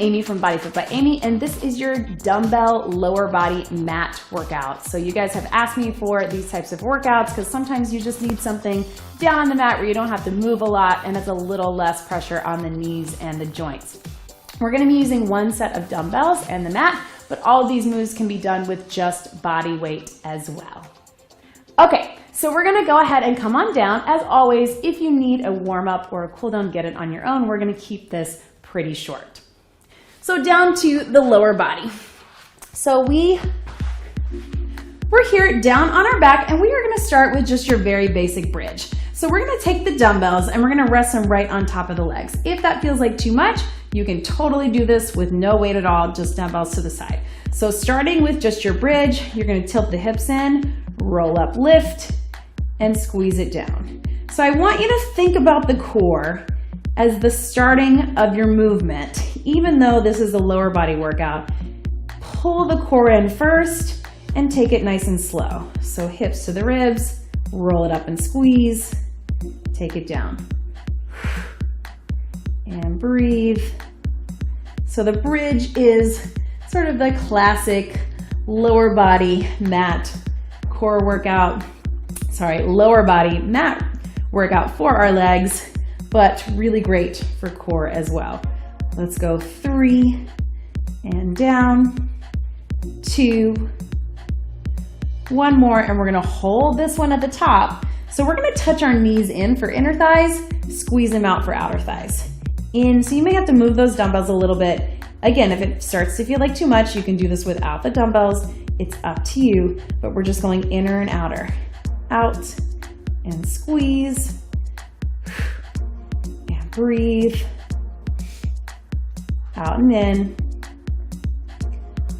Amy from Body Fit by Amy, and this is your dumbbell lower body mat workout. So you guys have asked me for these types of workouts because sometimes you just need something down on the mat where you don't have to move a lot and it's a little less pressure on the knees and the joints. We're going to be using one set of dumbbells and the mat, but all of these moves can be done with just body weight as well. Okay, so we're going to go ahead and come on down. As always, if you need a warm-up or a cool-down, get it on your own. We're going to keep this pretty short. So down to the lower body. So we're here down on our back, and we are going to start with just your very basic bridge. So we're going to take the dumbbells and we're going to rest them right on top of the legs. If that feels like too much, you can totally do this with no weight at all, just dumbbells to the side. So starting with just your bridge, you're going to tilt the hips in, roll up, lift, and squeeze it down. So I want you to think about the core as the starting of your movement. Even though this is a lower body workout, pull the core in first and take it nice and slow. So hips to the ribs, roll it up and squeeze, take it down. And breathe. So the bridge is sort of the classic lower body mat core workout, lower body mat workout for our legs, but really great for core as well. Let's go 3 and down, 2, 1 more, and we're gonna hold this one at the top. So we're gonna touch our knees in for inner thighs, squeeze them out for outer thighs. In, so you may have to move those dumbbells a little bit. Again, if it starts to feel like too much, you can do this without the dumbbells. It's up to you, but we're just going inner and outer. Out and squeeze, and breathe. Out and in.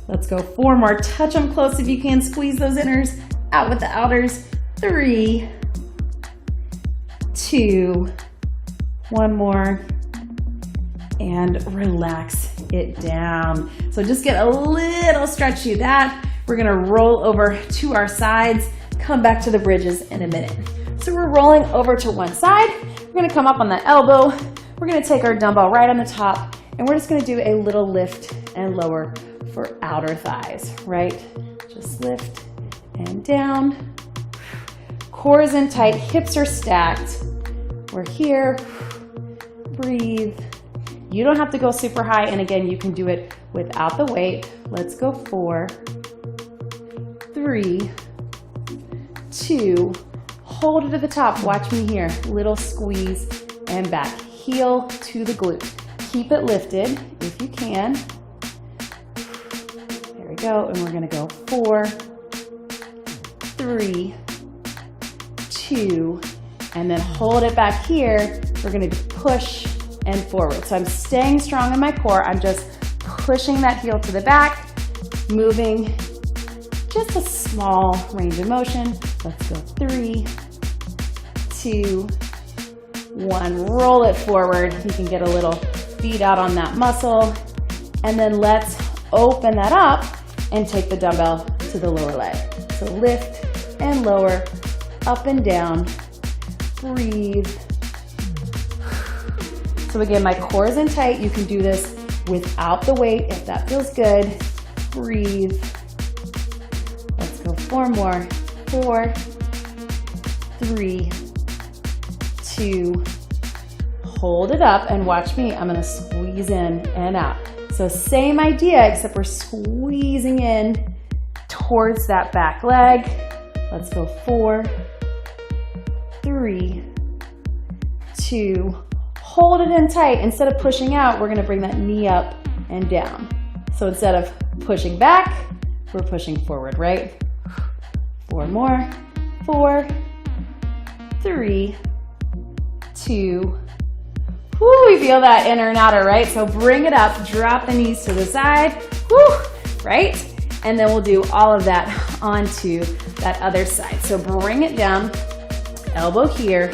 Let's go 4 more. Touch them close if you can. Squeeze those inners. Out with the outers. 3, 2, 1 more. And relax it down. So just get a little stretch to that. We're gonna roll over to our sides, come back to the bridges in a minute. So we're rolling over to one side. We're gonna come up on the elbow. We're gonna take our dumbbell right on the top, and we're just gonna do a little lift and lower for outer thighs, right? Just lift and down. Core is in tight, hips are stacked. We're here, breathe. You don't have to go super high, and again, you can do it without the weight. Let's go 4, 3, 2, hold it at the top. Watch me here. Little squeeze and back. Heel to the glute. Keep it lifted if you can. There we go, and we're gonna go 4, 3, 2, and then hold it back here. We're gonna push and forward. So I'm staying strong in my core. I'm just pushing that heel to the back, moving just a small range of motion. Let's go 3, 2, 1. Roll it forward. You can get a little beat out on that muscle. And then let's open that up and take the dumbbell to the lower leg. So lift and lower, up and down. Breathe. So again, my core is in tight. You can do this without the weight if that feels good. Breathe. Let's go 4 more. 4, 3, 2, hold it up and watch me. I'm gonna squeeze in and out. So same idea, except we're squeezing in towards that back leg. Let's go 4, 3, 2, hold it in tight. Instead of pushing out, we're gonna bring that knee up and down. So instead of pushing back, we're pushing forward, right? 4 more. 4, 3, 2. Woo, we feel that inner and outer, right? So bring it up, drop the knees to the side, woo, right? And then we'll do all of that onto that other side. So bring it down, elbow here,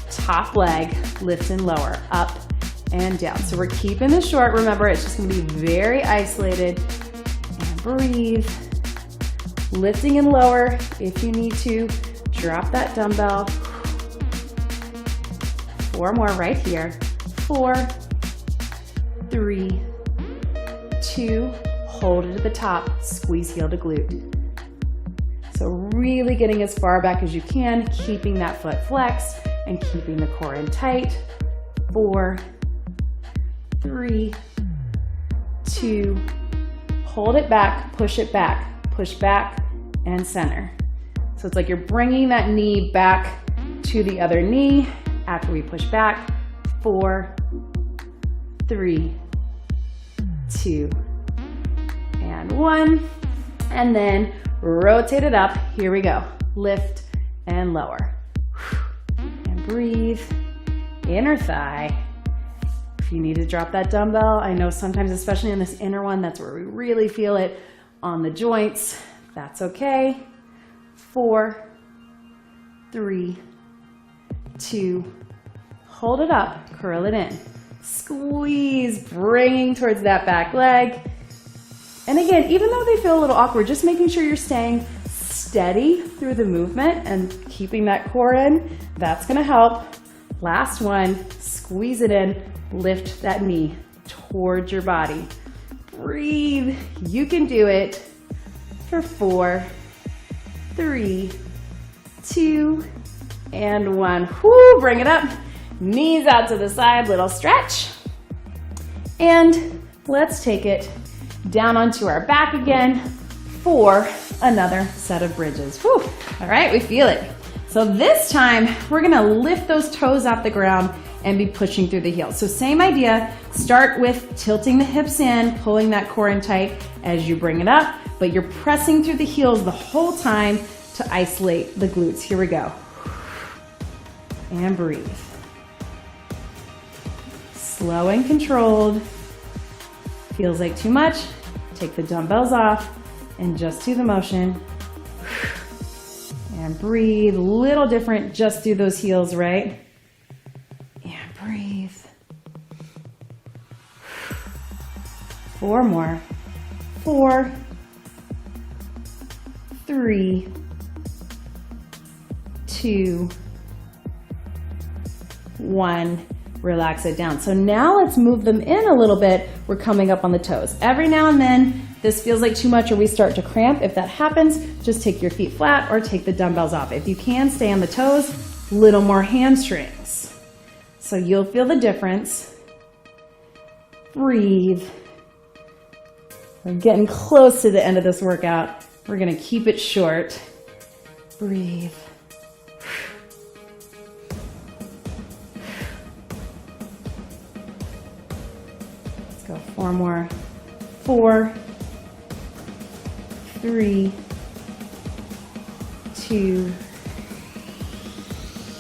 top leg, lift and lower, up and down. So we're keeping this short. Remember, it's just gonna be very isolated. And breathe. Lifting and lower if you need to. Drop that dumbbell. 4 more right here. 4, 3, 2, hold it at the top, squeeze heel to glute. So really getting as far back as you can, keeping that foot flexed and keeping the core in tight. 4, 3, 2, hold it back, push back, and center. So it's like you're bringing that knee back to the other knee after we push back. 4, 3, 2, and 1. And then rotate it up. Here we go. Lift and lower. And breathe. Inner thigh. If you need to drop that dumbbell, I know sometimes, especially in this inner one, that's where we really feel it on the joints. That's okay. 4, 3, 2, hold it up, curl it in. Squeeze, bringing towards that back leg. And again, even though they feel a little awkward, just making sure you're staying steady through the movement and keeping that core in, that's gonna help. Last one, squeeze it in, lift that knee towards your body. Breathe, you can do it for 4, 3, 2, and 1. Whoo, bring it up. Knees out to the side, little stretch. And let's take it down onto our back again for another set of bridges. Whew. All right, we feel it. So this time, we're gonna lift those toes off the ground and be pushing through the heels. So same idea, start with tilting the hips in, pulling that core in tight as you bring it up, but you're pressing through the heels the whole time to isolate the glutes. Here we go. And breathe. Slow and controlled. Feels like too much, take the dumbbells off and just do the motion. And breathe, a little different just through those heels, right? And breathe. 4 more. 4, 3, 2, 1. Relax it down. So now let's move them in a little bit. We're coming up on the toes. Every now and then, this feels like too much or we start to cramp. If that happens, just take your feet flat or take the dumbbells off. If you can, stay on the toes, little more hamstrings. So you'll feel the difference. Breathe. We're getting close to the end of this workout. We're gonna keep it short. Breathe. Go 4 more. 4, 3, 2,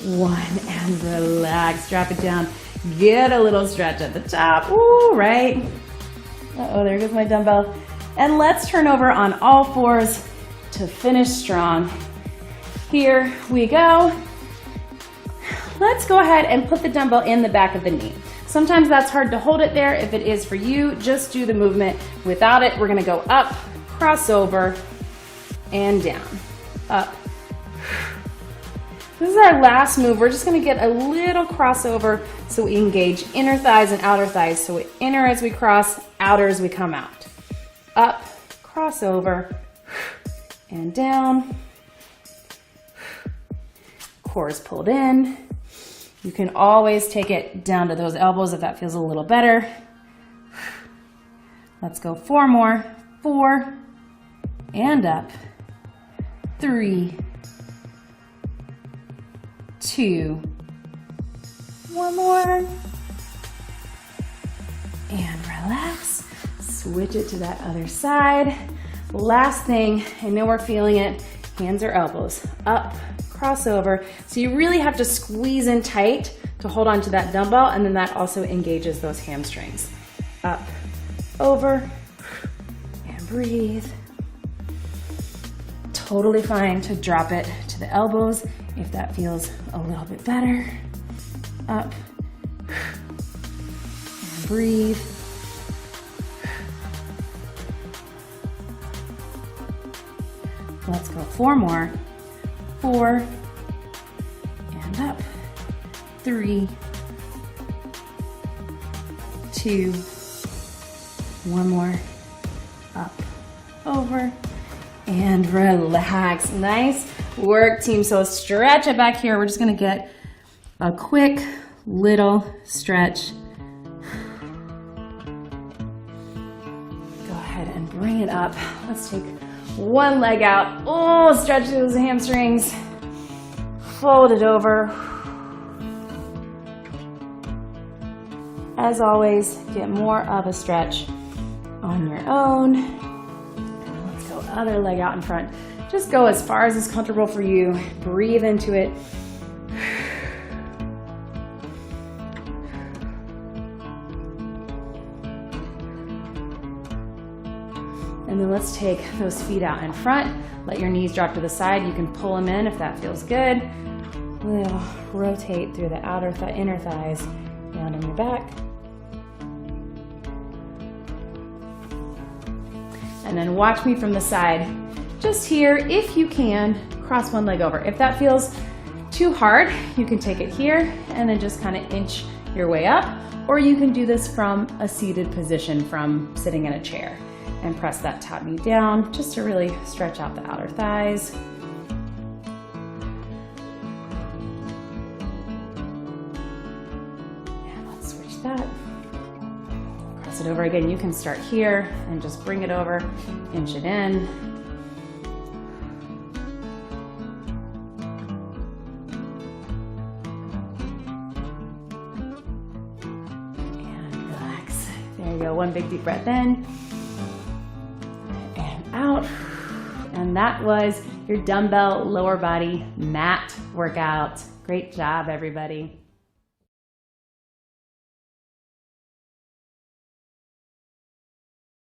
1, and relax. Drop it down. Get a little stretch at the top. Ooh, right? Uh-oh, there goes my dumbbell. And let's turn over on all fours to finish strong. Here we go. Let's go ahead and put the dumbbell in the back of the knee. Sometimes that's hard to hold it there. If it is for you, just do the movement without it. We're gonna go up, cross over, and down. Up. This is our last move. We're just gonna get a little crossover so we engage inner thighs and outer thighs. So inner as we cross, outer as we come out. Up, cross over, and down. Core is pulled in. You can always take it down to those elbows if that feels a little better. Let's go 4 more. 4, and up. 3, 2, 1 more. And relax. Switch it to that other side. Last thing, I know we're feeling it, hands or elbows. Up, crossover. So you really have to squeeze in tight to hold on to that dumbbell, and then that also engages those hamstrings. Up, over, and breathe. Totally fine to drop it to the elbows if that feels a little bit better. Up, and breathe. Let's go 4 more. 4, and up. 3, 2, 1 more, up, over, and relax. Nice work, team. So stretch it back here. We're just gonna get a quick little stretch. Go ahead and bring it up. Let's take one leg out. Oh, stretch those hamstrings. Fold it over. As always, get more of a stretch on your own. And let's go other leg out in front. Just go as far as is comfortable for you. Breathe into it. And then let's take those feet out in front. Let your knees drop to the side. You can pull them in if that feels good. We'll rotate through the inner thighs, down on your back. And then watch me from the side. Just here, if you can, cross one leg over. If that feels too hard, you can take it here and then just kind of inch your way up. Or you can do this from a seated position, from sitting in a chair. And press that top knee down just to really stretch out the outer thighs. And let's switch that. Cross it over again. You can start here and just bring it over, inch it in. And relax. There you go. One big deep breath in. Out. And that was your dumbbell lower body mat workout. Great job, everybody.